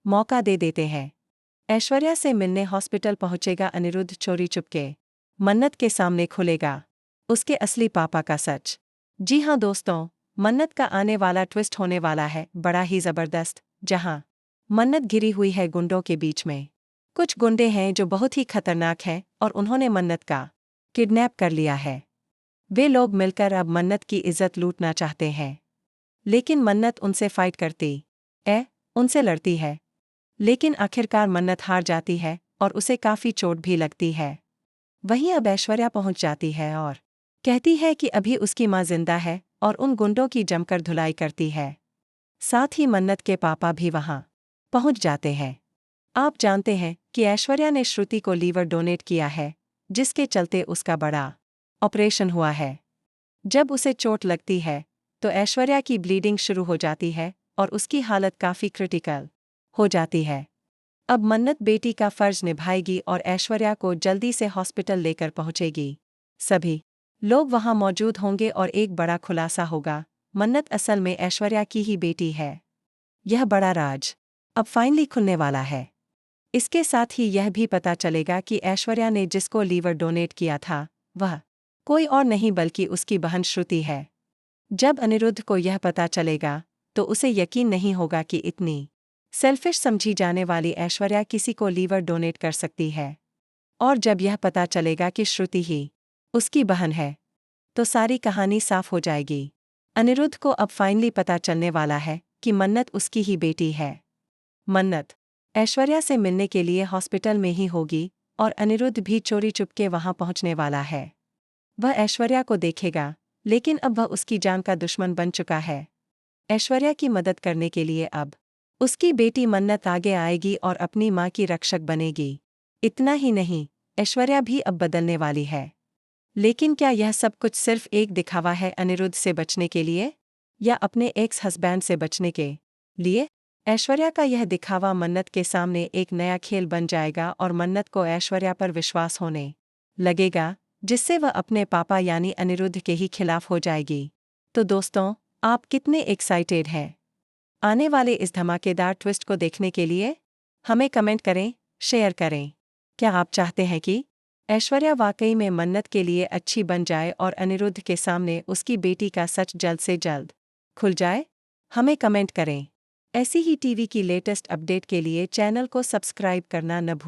मौका दे देते हैं। ऐश्वर्या से मिलने हॉस्पिटल पहुंचेगा अनिरुद्ध चोरी चुपके। मन्नत के सामने खुलेगा उसके असली पापा का सच। जी हाँ दोस्तों, मन्नत का आने वाला ट्विस्ट होने वाला है बड़ा ही जबरदस्त, जहां मन्नत घिरी हुई है गुंडों के बीच में। कुछ गुंडे हैं जो बहुत ही खतरनाक हैं और उन्होंने मन्नत का किडनैप कर लिया है। वे लोग मिलकर अब मन्नत की इज्जत लूटना चाहते हैं। लेकिन मन्नत उनसे फाइट करती उनसे लड़ती है। लेकिन आखिरकार मन्नत हार जाती है और उसे काफी चोट भी लगती है। वहीं अब ऐश्वर्या पहुंच जाती है और कहती है कि अभी उसकी मां जिंदा है और उन गुंडों की जमकर धुलाई करती है। साथ ही मन्नत के पापा भी वहां पहुंच जाते हैं। आप जानते हैं कि ऐश्वर्या ने श्रुति को लीवर डोनेट किया है, जिसके चलते उसका बड़ा ऑपरेशन हुआ है। जब उसे चोट लगती है तो ऐश्वर्या की ब्लीडिंग शुरू हो जाती है और उसकी हालत काफी क्रिटिकल हो जाती है। अब मन्नत बेटी का फर्ज निभाएगी और ऐश्वर्या को जल्दी से हॉस्पिटल लेकर पहुंचेगी। सभी लोग वहां मौजूद होंगे और एक बड़ा खुलासा होगा, मन्नत असल में ऐश्वर्या की ही बेटी है। यह बड़ा राज अब फाइनली खुलने वाला है। इसके साथ ही यह भी पता चलेगा कि ऐश्वर्या ने जिसको लीवर डोनेट किया था वह कोई और नहीं बल्कि उसकी बहन श्रुति है। जब अनिरुद्ध को यह पता चलेगा तो उसे यकीन नहीं होगा कि इतनी सेल्फिश समझी जाने वाली ऐश्वर्या किसी को लीवर डोनेट कर सकती है। और जब यह पता चलेगा कि श्रुति ही उसकी बहन है तो सारी कहानी साफ हो जाएगी। अनिरुद्ध को अब फाइनली पता चलने वाला है कि मन्नत उसकी ही बेटी है। मन्नत ऐश्वर्या से मिलने के लिए हॉस्पिटल में ही होगी और अनिरुद्ध भी चोरी चुपके वहां पहुंचने वाला है। वह ऐश्वर्या को देखेगा, लेकिन अब वह उसकी जान का दुश्मन बन चुका है। ऐश्वर्या की मदद करने के लिए अब उसकी बेटी मन्नत आगे आएगी और अपनी मां की रक्षक बनेगी। इतना ही नहीं, ऐश्वर्या भी अब बदलने वाली है। लेकिन क्या यह सब कुछ सिर्फ एक दिखावा है अनिरुद्ध से बचने के लिए, या अपने एक्स हस्बैंड से बचने के लिए? ऐश्वर्या का यह दिखावा मन्नत के सामने एक नया खेल बन जाएगा और मन्नत को ऐश्वर्या पर विश्वास होने लगेगा, जिससे वह अपने पापा यानी अनिरुद्ध के ही खिलाफ हो जाएगी। तो दोस्तों, आप कितने एक्साइटेड हैं आने वाले इस धमाकेदार ट्विस्ट को देखने के लिए? हमें कमेंट करें, शेयर करें। क्या आप चाहते हैं कि ऐश्वर्या वाकई में मन्नत के लिए अच्छी बन जाए और अनिरुद्ध के सामने उसकी बेटी का सच जल्द से जल्द खुल जाए? हमें कमेंट करें। ऐसी ही टीवी की लेटेस्ट अपडेट के लिए चैनल को सब्सक्राइब करना न भूलें।